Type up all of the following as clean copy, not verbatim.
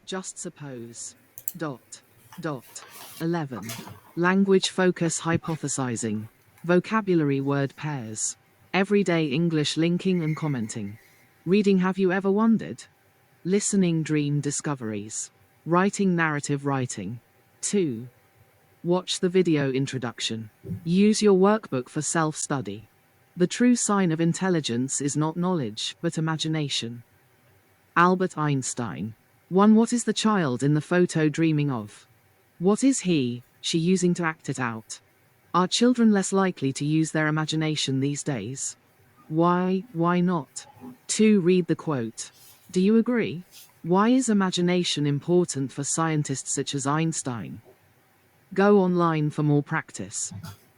Just suppose. Dot. Dot. 11. Language focus hypothesizing. Vocabulary word pairs. Everyday English linking and commenting. Reading have you ever wondered? Listening dream discoveries. Writing narrative writing. 2. Watch the video introduction. Use your workbook for self-study. The true sign of intelligence is not knowledge, but imagination. Albert Einstein. 1. What is the child in the photo dreaming of? What is he, she using to act it out? Are children less likely to use their imagination these days? Why not? 2. Read the quote. Do you agree? Why is imagination important for scientists such as Einstein? Go online for more practice.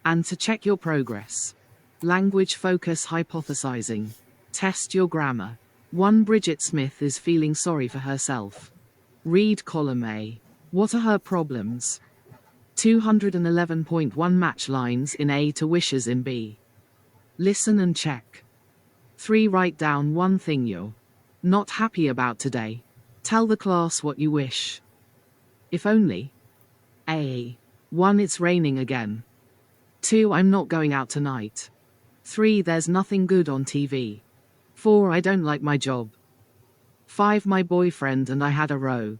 And to check your progress. Language focus hypothesizing. Test your grammar. 1. Bridget Smith is feeling sorry for herself. Read column A. What are her problems? 211.1 Match lines in A to wishes in B. Listen and check. 3. Write down one thing you're not happy about today. Tell the class what you wish. If only. A. 1. It's raining again. 2. I'm not going out tonight. 3. There's nothing good on TV. 4. I don't like my job. 5. My boyfriend and I had a row.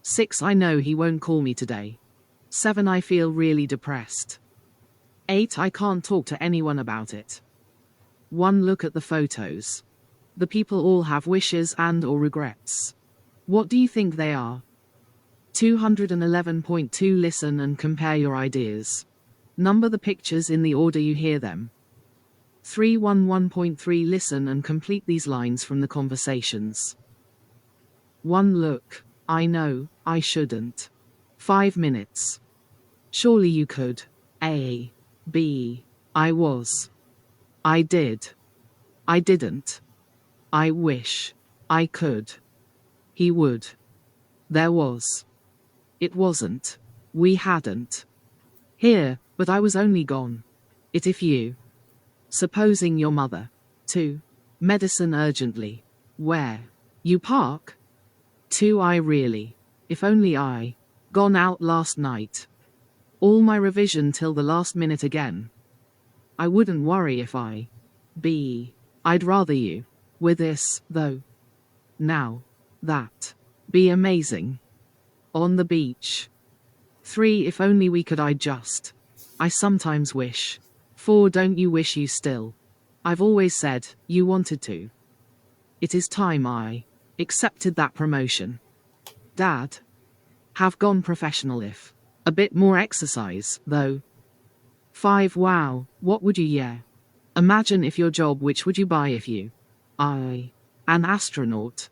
6. I know he won't call me today. 7. I feel really depressed. 8. I can't talk to anyone about it. 1. Look at the photos. The people all have wishes and/or regrets. What do you think they are? 211.2 Listen and compare your ideas. Number the pictures in the order you hear them. 311.3 Listen and complete these lines from the conversations. 1. Look. I know, I shouldn't. 5 minutes. Surely you could. A. B. I was. I did. I didn't. I wish. I could. He would. There was. It wasn't. We hadn't. Here, but I was only gone. It if you. Supposing your mother. 2. Medicine urgently. Where? You park? 2. I really. If only I. Gone out last night. All my revision till the last minute again. I wouldn't worry if I. B. I'd rather you. With this, though. Now. That. Be amazing. On the beach. 3. If only we could. I sometimes wish. 4. Don't you wish you still? I've always said, you wanted to. It is time I accepted that promotion. Dad. Have gone professional if. A bit more exercise, though. 5. Wow, what would you imagine if your job, which would you buy if you? I. An astronaut.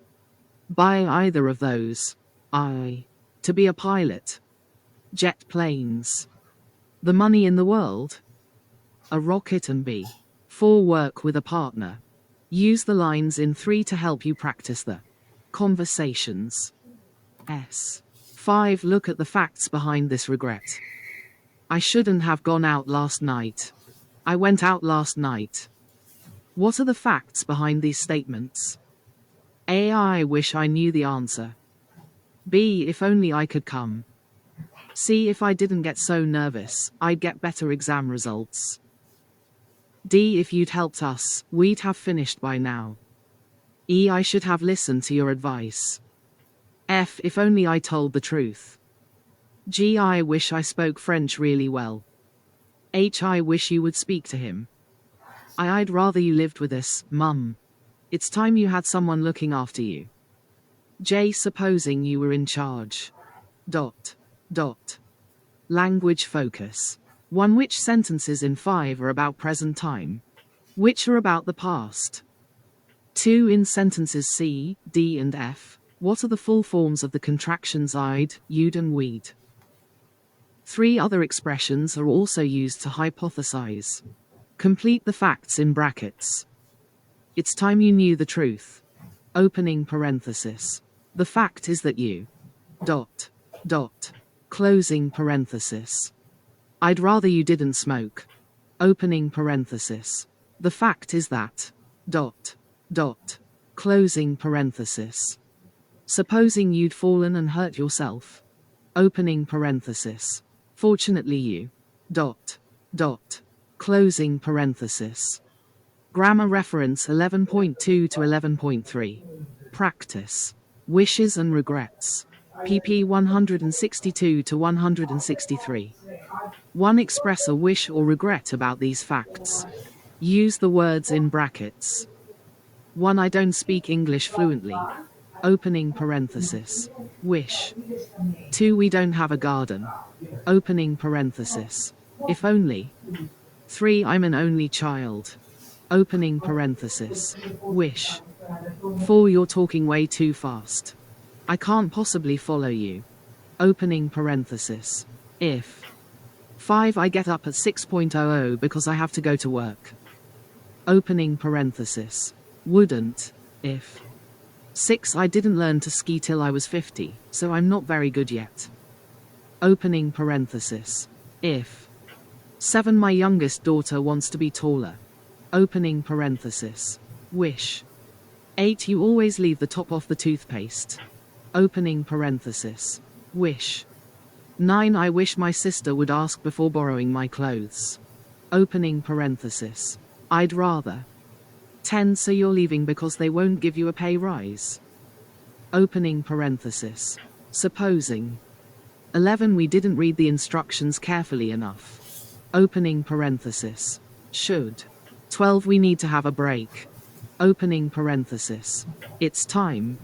Buy either of those. I. To be a pilot. Jet planes. The money in the world. A rocket and B. 4. Work with a partner. Use the lines in 3 to help you practice the conversations. 5. Look at the facts behind this regret. I shouldn't have gone out last night. I went out last night. What are the facts behind these statements? A. I wish I knew the answer. B. If only I could come. C. If I didn't get so nervous, I'd get better exam results. D. If you'd helped us, we'd have finished by now. E. I should have listened to your advice. F. If only I told the truth. G. I wish I spoke French really well. H. I wish you would speak to him. I'd rather you lived with us, Mum. It's time you had someone looking after you. J. Supposing you were in charge. Dot. Language focus. 1. Which sentences in 5 are about present time? Which are about the past? 2. In sentences C, D and F, what are the full forms of the contractions I'd, you'd and we'd? 3. Other expressions are also used to hypothesize. Complete the facts in brackets. It's time you knew the truth. Opening parenthesis. The fact is that you. Closing parenthesis. I'd rather you didn't smoke. Opening parenthesis. The fact is that. Closing parenthesis. Supposing you'd fallen and hurt yourself. Opening parenthesis. Fortunately you. Closing parenthesis. Grammar reference 11.2 to 11.3. Practice. Wishes and regrets. pp 162 to 163. 1. Express a wish or regret about these facts. Use the words in brackets. 1. I don't speak English fluently. Opening parenthesis. Wish. 2. We don't have a garden. Opening parenthesis. If only. 3. I'm an only child. Opening parenthesis. Wish. 4. You're talking way too fast. I can't possibly follow you. Opening parenthesis. If. 5. I get up at 6:00 because I have to go to work. Opening parenthesis. Wouldn't. If. 6. I didn't learn to ski till I was 50, so I'm not very good yet. Opening parenthesis. If. 7. My youngest daughter wants to be taller. Opening parenthesis. Wish. 8. You always leave the top off the toothpaste. Opening parenthesis. Wish. 9. I wish my sister would ask before borrowing my clothes. Opening parenthesis. I'd rather. 10. So you're leaving because they won't give you a pay rise. Opening parenthesis. Supposing. 11. We didn't read the instructions carefully enough. Opening parenthesis. Should. 12. We need to have a break. Opening parenthesis. It's time.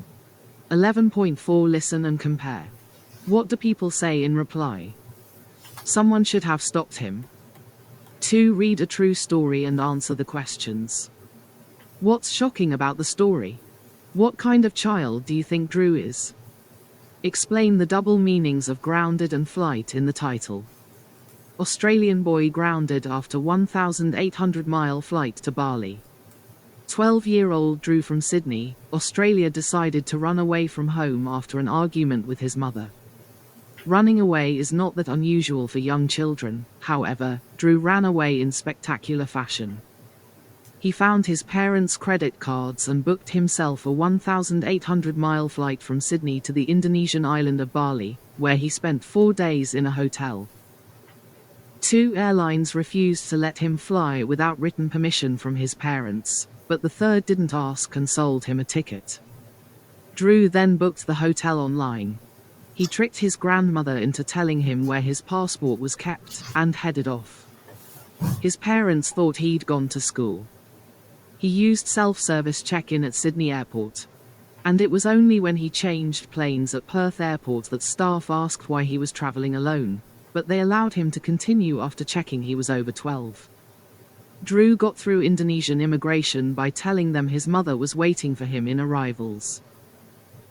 11.4. Listen and compare. What do people say in reply? Someone should have stopped him. 2. Read a true story and answer the questions. What's shocking about the story? What kind of child do you think Drew is? Explain the double meanings of grounded and flight in the title. Australian boy grounded after 1,800-mile flight to Bali. 12-year-old Drew from Sydney, Australia decided to run away from home after an argument with his mother. Running away is not that unusual for young children, however, Drew ran away in spectacular fashion. He found his parents' credit cards and booked himself a 1,800-mile flight from Sydney to the Indonesian island of Bali, where he spent 4 days in a hotel. 2 airlines refused to let him fly without written permission from his parents, but the third didn't ask and sold him a ticket. Drew then booked the hotel online. He tricked his grandmother into telling him where his passport was kept, and headed off. His parents thought he'd gone to school. He used self-service check-in at Sydney Airport. And it was only when he changed planes at Perth Airport that staff asked why he was traveling alone, but they allowed him to continue after checking he was over 12. Drew got through Indonesian immigration by telling them his mother was waiting for him in arrivals.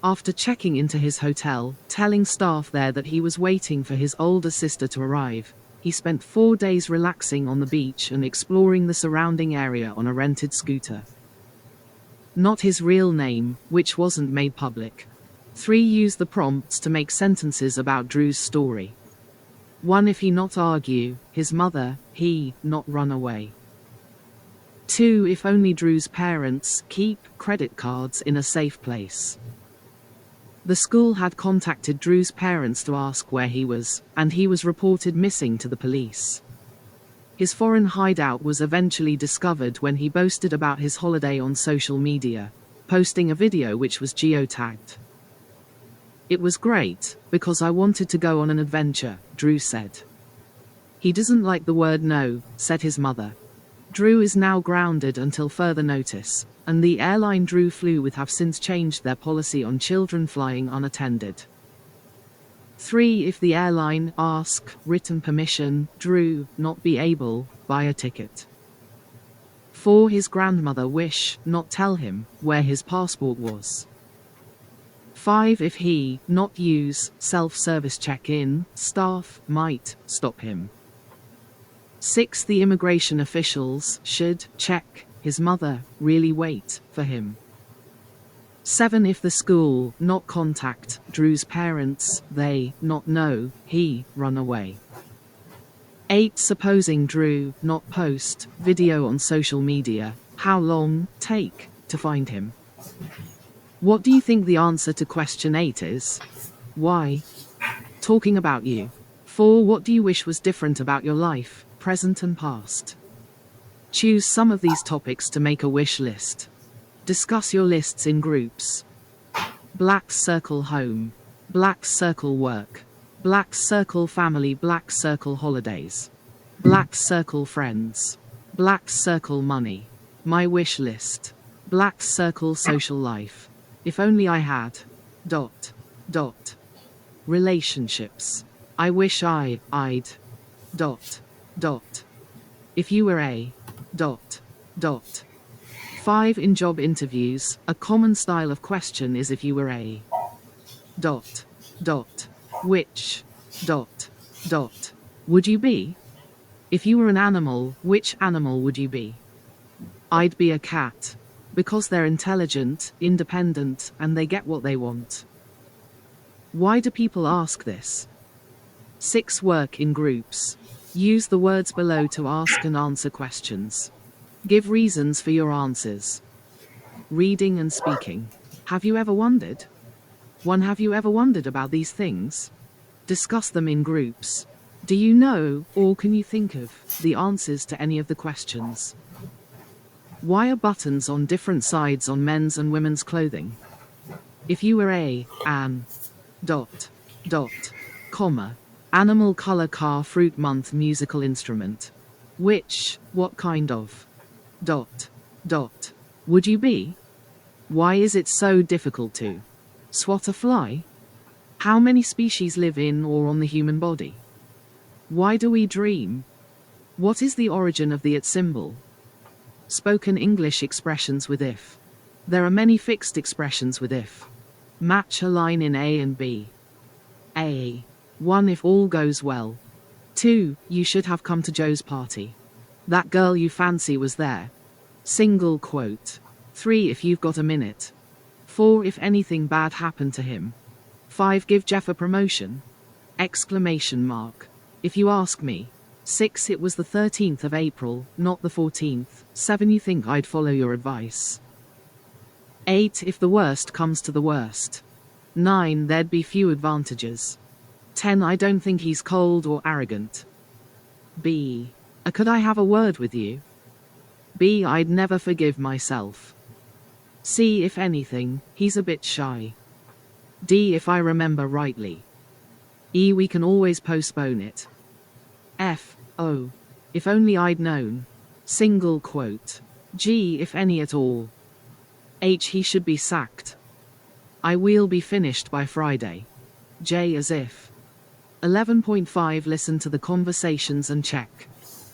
After checking into his hotel, telling staff there that he was waiting for his older sister to arrive, he spent 4 days relaxing on the beach and exploring the surrounding area on a rented scooter. Not his real name, which wasn't made public. 3. Use the prompts to make sentences about Drew's story. 1. If he not argue, his mother, he, not run away. 2. If only Drew's parents keep credit cards in a safe place. The school had contacted Drew's parents to ask where he was, and he was reported missing to the police. His foreign hideout was eventually discovered when he boasted about his holiday on social media, posting a video which was geotagged. It was great, because I wanted to go on an adventure, Drew said. He doesn't like the word no, said his mother. Drew is now grounded until further notice, and the airline Drew flew with have since changed their policy on children flying unattended. 3. If the airline ask written permission, Drew not be able buy a ticket. 4. His grandmother wish not tell him where his passport was. 5. If he not use self-service check-in, staff might stop him. 6. The immigration officials should check his mother really wait for him. 7. If the school not contact Drew's parents, they not know he run away. 8. Supposing Drew not post video on social media, how long take to find him? What do you think the answer to question 8 is? Why? Talking about you. 4. What do you wish was different about your life, present and past? Choose some of these topics to make a wish list. Discuss your lists in groups. Black circle home. Black circle work. Black circle family. Black circle holidays. Black circle friends. Black circle money. My wish list. Black circle social life. If only I had. ... Relationships. I wish I'd ... If you were a ... 5. In job interviews, a common style of question is if you were a ... which ... would you be? If you were an animal, which animal would you be? I'd be a cat. Because they're intelligent, independent, and they get what they want. Why do people ask this? 6. Work in groups. Use the words below to ask and answer questions. Give reasons for your answers. Reading and speaking. Have you ever wondered? 1. Have you ever wondered about these things? Discuss them in groups. Do you know, or can you think of, the answers to any of the questions? Why are buttons on different sides on men's and women's clothing? If you were an ... animal, color, car, fruit, month, musical instrument. Which, what kind of ... would you be? Why is it so difficult to swat a fly? How many species live in or on the human body? Why do we dream? What is the origin of the it symbol? Spoken English expressions with if. There are many fixed expressions with if. Match a line in A and B. A. 1. If all goes well. 2. You should have come to Joe's party. That girl you fancy was there. Single quote. 3. If you've got a minute. 4. If anything bad happened to him. 5. Give Jeff a promotion. Exclamation mark. If you ask me. 6. It was the 13th of April, not the 14th. 7. You think I'd follow your advice. 8. If the worst comes to the worst. 9. There'd be few advantages. 10. I don't think he's cold or arrogant. B. Could I have a word with you? B. I'd never forgive myself. C. If anything, he's a bit shy. D. If I remember rightly. E. We can always postpone it. F. O. If only I'd known. Single quote. G. If any at all. H. He should be sacked. I will be finished by Friday. J. As if. 11.5. Listen to the conversations and check.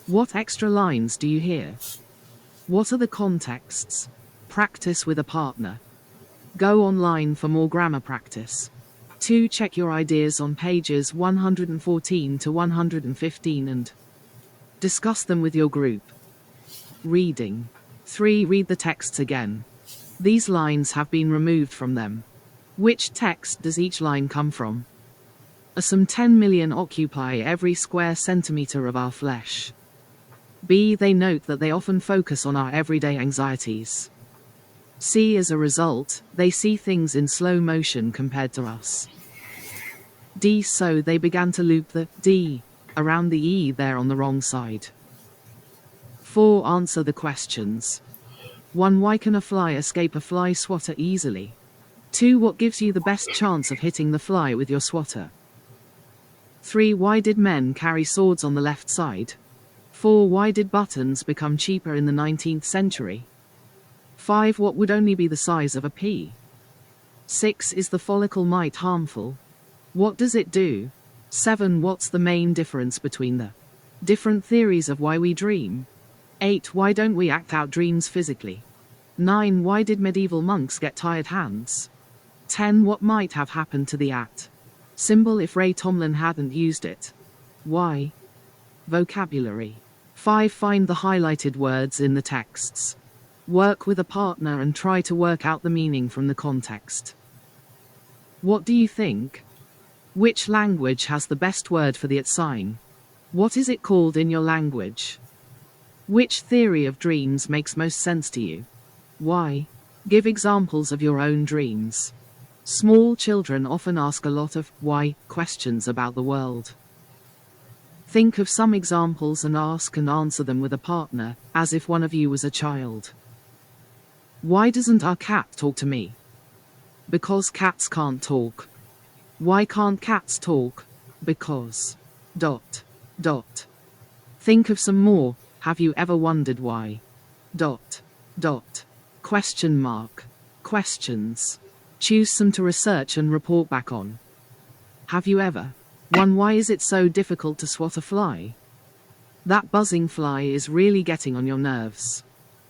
What extra lines do you hear? What are the contexts? Practice with a partner. Go online for more grammar practice. 2. Check your ideas on pages 114 to 115 and discuss them with your group. Reading. 3. Read the texts again. These lines have been removed from them. Which text does each line come from? Some 10 million occupy every square centimeter of our flesh. B. They note that they often focus on our everyday anxieties. C. As a result, they see things in slow motion compared to us. D. So they began to loop the D around the E there on the wrong side. 4. Answer the questions. 1. Why can a fly escape a fly swatter easily? 2. What gives you the best chance of hitting the fly with your swatter? 3. Why did men carry swords on the left side? 4. Why did buttons become cheaper in the 19th century? 5. What would only be the size of a pea? 6. Is the follicle mite harmful? What does it do? 7. What's the main difference between the different theories of why we dream? 8. Why don't we act out dreams physically? 9. Why did medieval monks get tired hands? 10. What might have happened to the at symbol if Ray Tomlin hadn't used it? Why? Vocabulary. 5. Find the highlighted words in the texts. Work with a partner and try to work out the meaning from the context. What do you think? Which language has the best word for the at sign? What is it called in your language? Which theory of dreams makes most sense to you? Why? Give examples of your own dreams. Small children often ask a lot of why questions about the world. Think of some examples and ask and answer them with a partner, as if one of you was a child. Why doesn't our cat talk to me? Because cats can't talk. Why can't cats talk? Because. ... Think of some more. Have you ever wondered why? ... Question mark. Questions. Choose some to research and report back on. Have you ever won why is it so difficult to swat a fly? That buzzing fly is really getting on your nerves.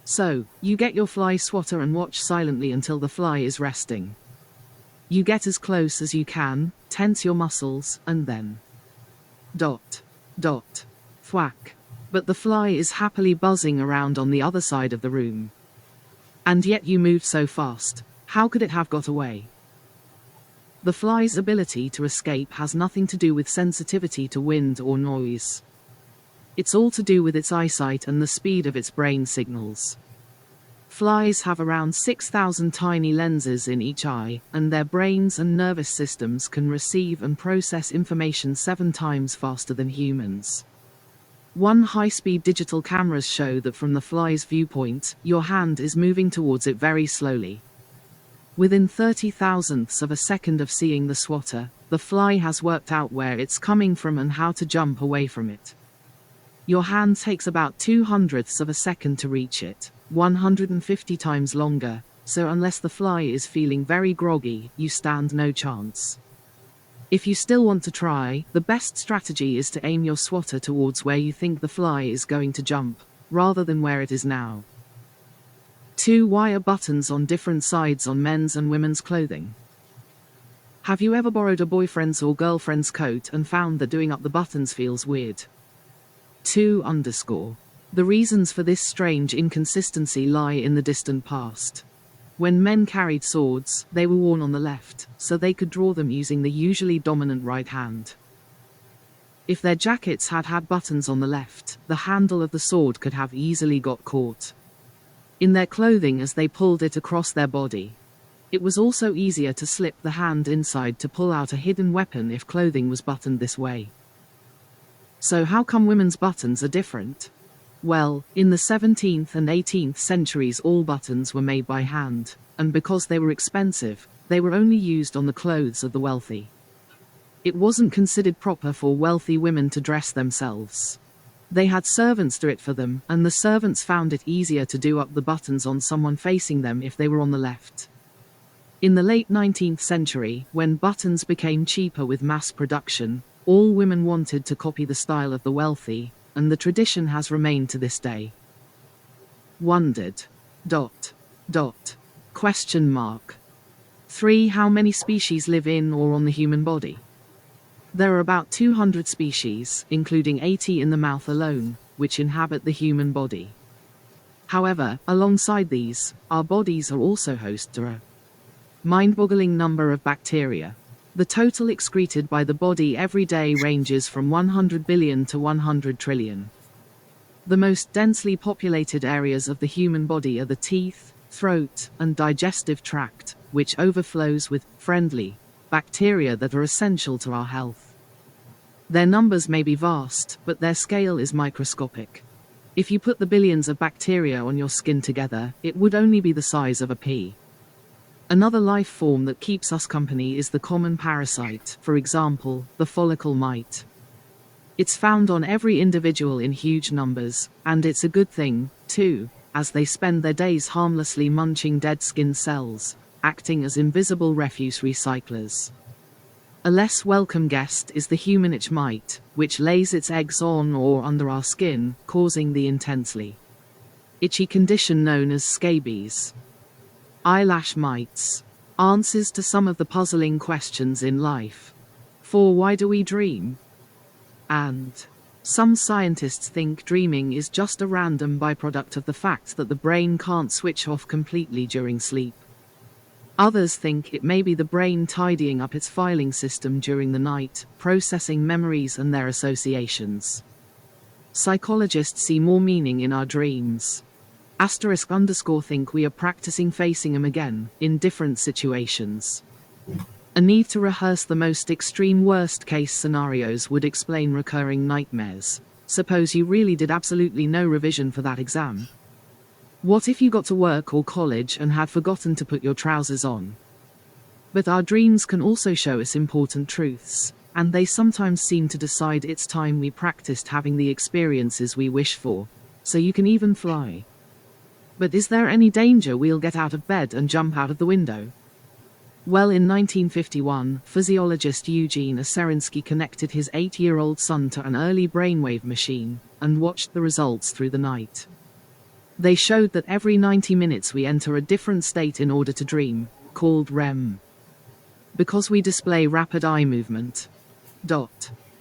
So, you get your fly swatter and watch silently until the fly is resting. You get as close as you can, tense your muscles, and then... thwack. But the fly is happily buzzing around on the other side of the room. And yet you moved so fast. How could it have got away? The fly's ability to escape has nothing to do with sensitivity to wind or noise. It's all to do with its eyesight and the speed of its brain signals. Flies have around 6,000 tiny lenses in each eye, and their brains and nervous systems can receive and process information 7 times faster than humans. One high-speed digital cameras show that from the fly's viewpoint, your hand is moving towards it very slowly. Within 30 thousandths of a second of seeing the swatter, the fly has worked out where it's coming from and how to jump away from it. Your hand takes about 2/100ths of a second to reach it, 150 times longer, so unless the fly is feeling very groggy, you stand no chance. If you still want to try, the best strategy is to aim your swatter towards where you think the fly is going to jump, rather than where it is now. 2. Why are buttons on different sides on men's and women's clothing? Have you ever borrowed a boyfriend's or girlfriend's coat and found that doing up the buttons feels weird? 2. The reasons for this strange inconsistency lie in the distant past. When men carried swords, they were worn on the left, so they could draw them using the usually dominant right hand. If their jackets had had buttons on the left, the handle of the sword could have easily got caught in their clothing as they pulled it across their body. It was also easier to slip the hand inside to pull out a hidden weapon if clothing was buttoned this way. So how come women's buttons are different? Well, in the 17th and 18th centuries all buttons were made by hand, and because they were expensive, they were only used on the clothes of the wealthy. It wasn't considered proper for wealthy women to dress themselves. They had servants do it for them, and the servants found it easier to do up the buttons on someone facing them if they were on the left. In the late 19th century, when buttons became cheaper with mass production, all women wanted to copy the style of the wealthy, and the tradition has remained to this day. Wondered. ... Question mark. 3. How many species live in or on the human body? There are about 200 species, including 80 in the mouth alone, which inhabit the human body. However, alongside these, our bodies are also host to a mind-boggling number of bacteria. The total excreted by the body every day ranges from 100 billion to 100 trillion. The most densely populated areas of the human body are the teeth, throat, and digestive tract, which overflows with friendly bacteria that are essential to our health. Their numbers may be vast, but their scale is microscopic. If you put the billions of bacteria on your skin together, it would only be the size of a pea. Another life form that keeps us company is the common parasite, for example, the follicle mite. It's found on every individual in huge numbers, and it's a good thing, too, as they spend their days harmlessly munching dead skin cells, acting as invisible refuse recyclers. A less welcome guest is the human itch mite, which lays its eggs on or under our skin, causing the intensely itchy condition known as scabies. Eyelash mites. Answers to some of the puzzling questions in life. 4. Why do we dream? And some scientists think dreaming is just a random byproduct of the fact that the brain can't switch off completely during sleep. Others think it may be the brain tidying up its filing system during the night, processing memories and their associations. Psychologists see more meaning in our dreams. Asterisk underscore think we are practicing facing them again, in different situations. A need to rehearse the most extreme worst-case scenarios would explain recurring nightmares. Suppose you really did absolutely no revision for that exam. What if you got to work or college and had forgotten to put your trousers on? But our dreams can also show us important truths, and they sometimes seem to decide it's time we practiced having the experiences we wish for, so you can even fly. But is there any danger we'll get out of bed and jump out of the window? Well, in 1951, physiologist Eugene Oserinsky connected his 8-year-old son to an early brainwave machine and watched the results through the night. They showed that every 90 minutes we enter a different state in order to dream, called REM. Because we display rapid eye movement.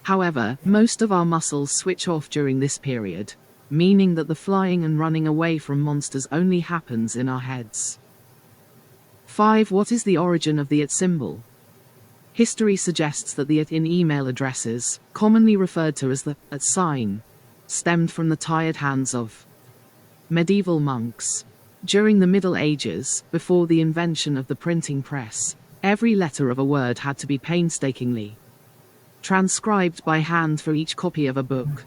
However, most of our muscles switch off during this period, meaning that the flying and running away from monsters only happens in our heads. 5. What is the origin of the @ symbol? History suggests that the @ in email addresses, commonly referred to as the @ sign, stemmed from the tired hands of medieval monks. During the Middle Ages, before the invention of the printing press, every letter of a word had to be painstakingly transcribed by hand for each copy of a book.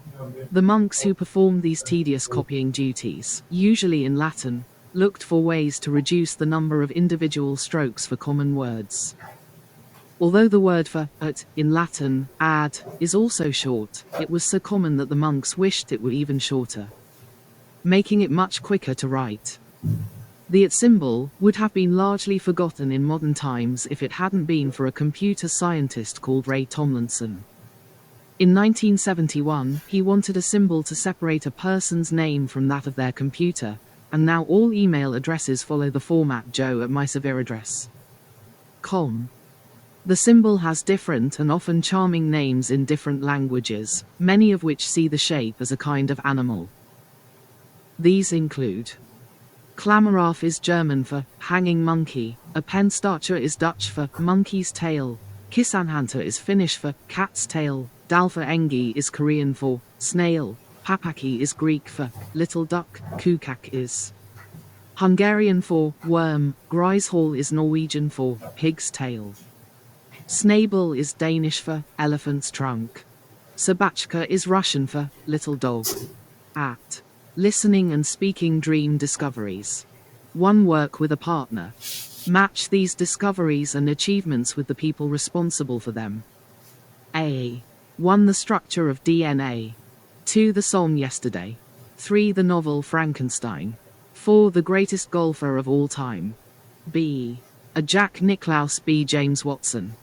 The monks who performed these tedious copying duties, usually in Latin, looked for ways to reduce the number of individual strokes for common words. Although the word for @ in Latin, ad, is also short, it was so common that the monks wished it were even shorter, making it much quicker to write. The @ symbol would have been largely forgotten in modern times if it hadn't been for a computer scientist called Ray Tomlinson. In 1971, he wanted a symbol to separate a person's name from that of their computer, and now all email addresses follow the format joe@mysevereaddress.com. The symbol has different and often charming names in different languages, many of which see the shape as a kind of animal. These include: Klammeraf is German for hanging monkey, a Penstacher is Dutch for monkey's tail, Kisanhanta is Finnish for cat's tail, Dalfa-engi is Korean for snail, Papaki is Greek for little duck, Kukak is Hungarian for worm, Greishall is Norwegian for pig's tail, Snabel is Danish for elephant's trunk, Sobachka is Russian for little dog. At Listening and Speaking Dream Discoveries. 1. Work with a partner. Match these discoveries and achievements with the people responsible for them. A. 1. The structure of DNA. 2. The song Yesterday. 3. The novel Frankenstein. 4. The greatest golfer of all time. B. A. Jack Nicklaus. B. James Watson.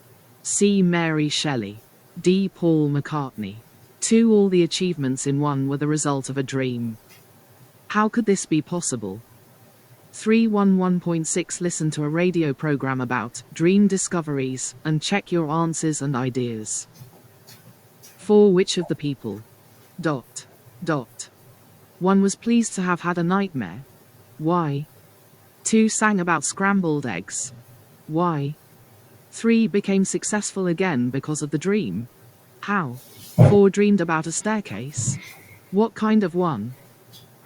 C. Mary Shelley. D. Paul McCartney. 2. All the achievements in one were the result of a dream. How could this be possible? 311.6 Listen to a radio program about dream discoveries and check your answers and ideas. 4. Which of the people? 1. Was pleased to have had a nightmare. Why? 2. Sang about scrambled eggs. Why? 3. Became successful again because of the dream. How? 4. Dreamed about a staircase. What kind of one?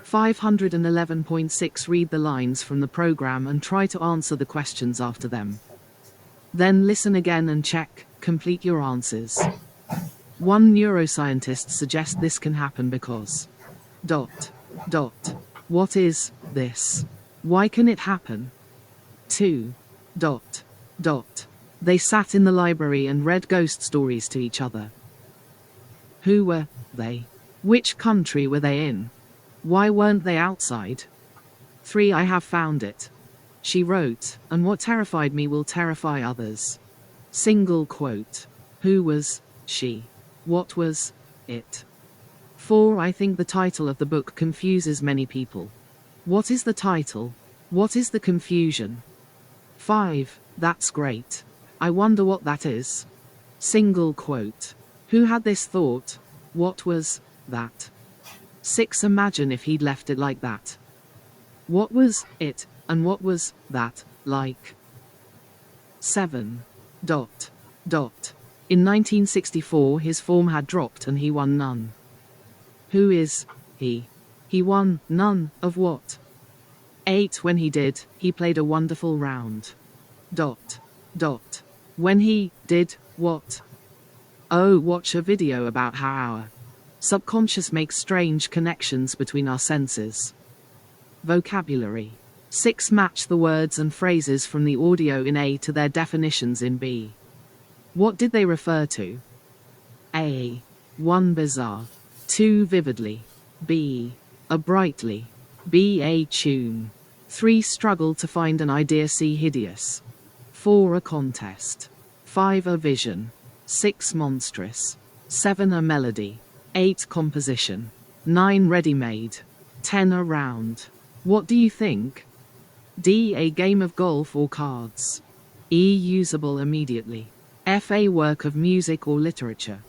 511.6 Read the lines from the program and try to answer the questions after them. Then listen again and check, complete your answers. 1. Neuroscientists suggest this can happen because... What is this? Why can it happen? 2. They sat in the library and read ghost stories to each other. Who were they? Which country were they in? Why weren't they outside? 3. I have found it. She wrote, and what terrified me will terrify others. Single quote. Who was she? What was it? 4. I think the title of the book confuses many people. What is the title? What is the confusion? 5. That's great. I wonder what that is. Single quote. Who had this thought? What was that? 6. Imagine if he'd left it like that. What was it, and what was that like? 7. In 1964 his form had dropped and he won none. Who is he? He won none of what? 8. When he did, he played a wonderful round. Dot. Dot. When he did what? Oh, watch a video about how our subconscious makes strange connections between our senses. Vocabulary. 6. Match the words and phrases from the audio in A to their definitions in B. What did they refer to? A. 1. Bizarre. 2. Vividly. B. A brightly. B. A tune. 3. Struggle to find an idea. C. Hideous. 4. A contest. 5. A vision. 6. Monstrous. 7. A melody. 8. Composition. 9. Ready-made. 10. A round. What do you think? D. A game of golf or cards. E. Usable immediately. F. A work of music or literature.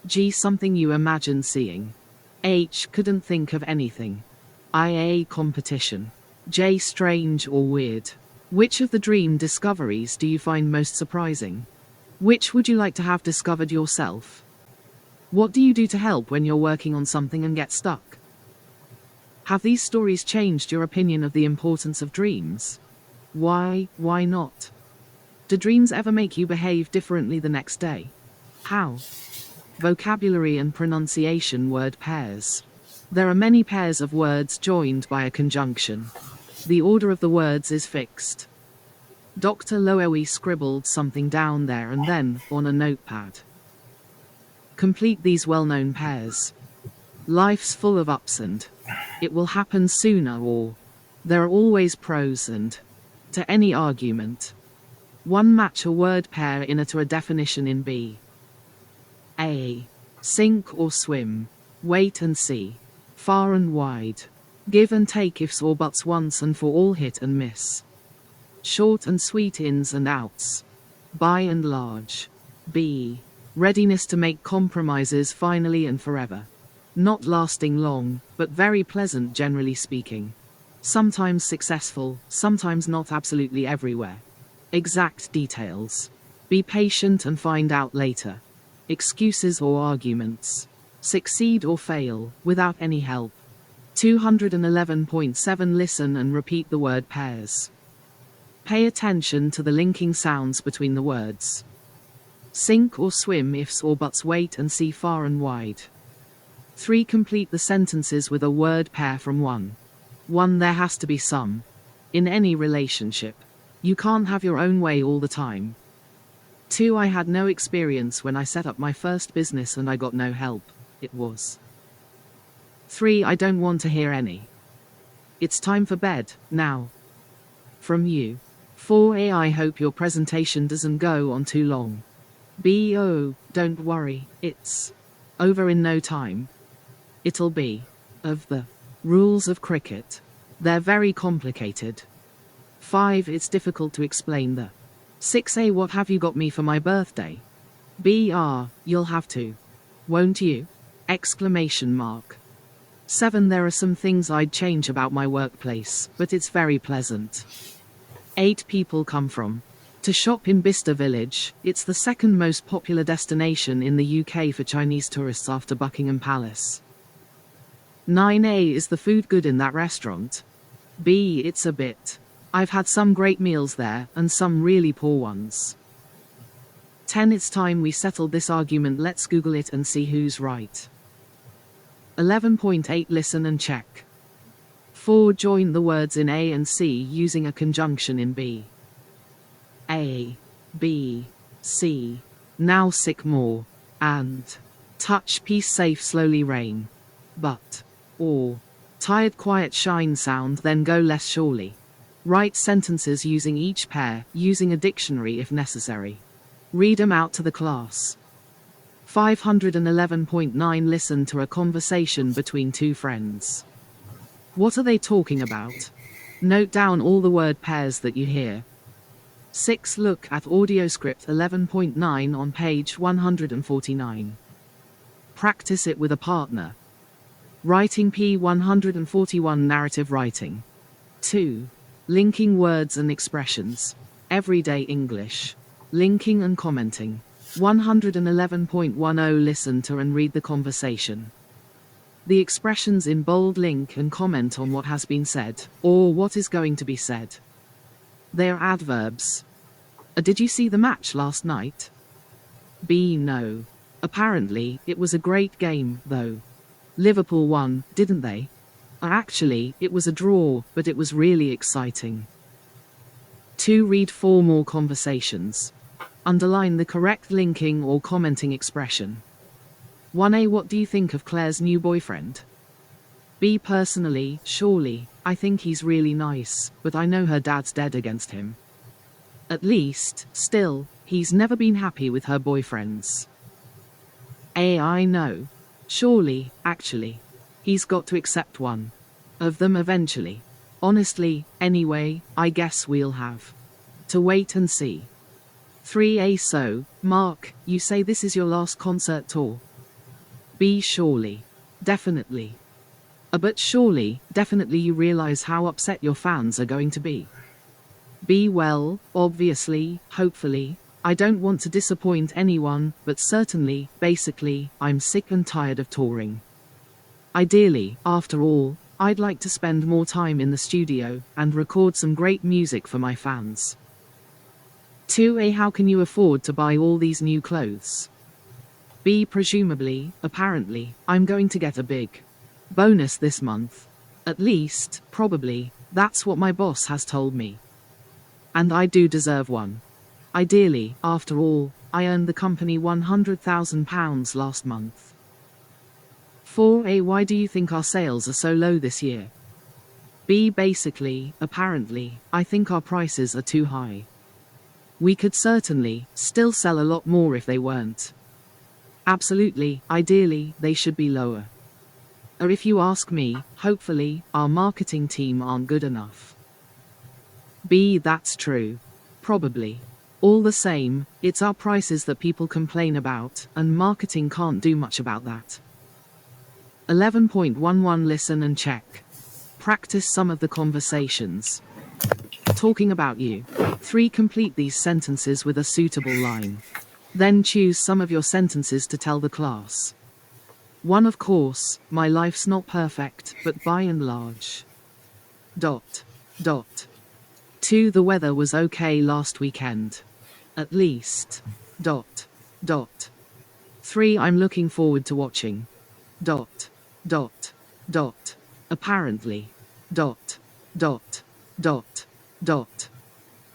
G. Something you imagine seeing. H. Couldn't think of anything. I. A competition. J. Strange or weird. Which of the dream discoveries do you find most surprising? Which would you like to have discovered yourself? What do you do to help when you're working on something and get stuck? Have these stories changed your opinion of the importance of dreams? Why not? Do dreams ever make you behave differently the next day? How? Vocabulary and pronunciation. Word pairs. There are many pairs of words joined by a conjunction. The order of the words is fixed. Dr. Loewy scribbled something down there and then on a notepad. Complete these well-known pairs. Life's full of ups and it will happen sooner, or there are always pros and to any argument. 1. Match a word pair in A to a definition in B. A. Sink or swim. Wait and see. Far and wide. Give and take ifs or buts once and for all. Hit and miss. Short and sweet ins and outs. By and large. B. Readiness to make compromises finally and forever. Not lasting long, but very pleasant generally speaking. Sometimes successful, sometimes not absolutely everywhere. Exact details. Be patient and find out later. Excuses or arguments. Succeed or fail, without any help. 211.7 Listen and repeat the word pairs. Pay attention to the linking sounds between the words. Sink or swim ifs or buts. Wait and see. Far and wide. 3. Complete the sentences with a word pair from 1. 1. There has to be some. In any relationship. You can't have your own way all the time. 2. I had no experience when I set up my first business and I got no help. It was. 3. I don't want to hear any. It's time for bed, now. From you. 4. I hope your presentation doesn't go on too long. B. Oh, don't worry, it's over in no time. It'll be. Of the rules of cricket. They're very complicated. 5. It's difficult to explain the 6. What have you got me for my birthday? B. You'll have to. Won't you? Exclamation mark. 7. There are some things I'd change about my workplace, but it's very pleasant. 8. People come from to shop in Bicester Village. It's the second most popular destination in the UK for Chinese tourists after Buckingham Palace. 9. Is the food good in that restaurant? B. It's a bit. I've had some great meals there, and some really poor ones. 10. It's time we settled this argument. Let's Google it and see who's right. 11.8 Listen and check. 4. Join the words in A and C using a conjunction in B. A, B, C. Now sick more. And. Touch peace safe slowly rain. But. Or. Tired quiet shine sound then go less surely. Write sentences using each pair, using a dictionary if necessary. Read them out to the class. 511.9 Listen to a conversation between two friends. What are they talking about? Note down all the word pairs that you hear. 6. Look at audio script 11.9 on page 149. Practice it with a partner. Writing P141 Narrative writing. 2. Linking words and expressions. Everyday English. Linking and commenting. 111.10 Listen to and read the conversation. The expressions in bold link and comment on what has been said, or what is going to be said. They are adverbs. Did you see the match last night? B. No. Apparently, it was a great game, though. Liverpool won, didn't they? Actually, it was a draw, but it was really exciting. 2. Read 4 more conversations. Underline the correct linking or commenting expression. 1a. What do you think of Claire's new boyfriend? B. Personally, surely, I think he's really nice, but I know her dad's dead against him. At least, still, he's never been happy with her boyfriends. A. I know. Surely, actually. He's got to accept one of them eventually. Honestly, anyway, I guess we'll have to wait and see. 3a. So, Mark, you say this is your last concert tour? B. Surely. Definitely. But surely, definitely you realize how upset your fans are going to be. B. Well, obviously, hopefully, I don't want to disappoint anyone, but certainly, basically, I'm sick and tired of touring. Ideally, after all, I'd like to spend more time in the studio and record some great music for my fans. 2a. How can you afford to buy all these new clothes? B. Presumably, apparently, I'm going to get a big bonus this month. At least, probably, that's what my boss has told me. And I do deserve one. Ideally, after all, I earned the company £100,000 last month. 4a. Why do you think our sales are so low this year? B. Basically, apparently, I think our prices are too high. We could certainly still sell a lot more if they weren't. Absolutely, ideally, they should be lower. Or if you ask me, hopefully, our marketing team aren't good enough. B. That's true. Probably. All the same, it's our prices that people complain about, and marketing can't do much about that. 11.11 Listen and check. Practice some of the conversations. Talking about you. 3. Complete these sentences with a suitable line. Then choose some of your sentences to tell the class. 1. Of course, my life's not perfect, but by and large. ... 2. The weather was okay last weekend. At least. ... 3. I'm looking forward to watching. ... Apparently. ...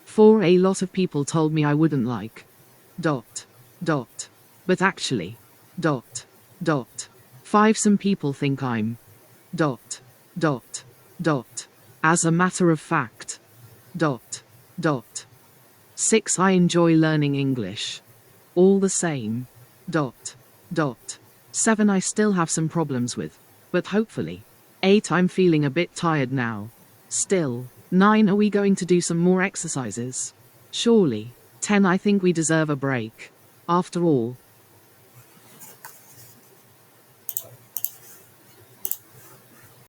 4. A lot of people told me I wouldn't like. ... But actually. ... 5. Some people think I'm. ... As a matter of fact. ... 6. I enjoy learning English. All the same. ... 7. I still have some problems with. But hopefully. 8. I'm feeling a bit tired now. Still. 9. Are we going to do some more exercises? Surely. 10. I think we deserve a break. After all,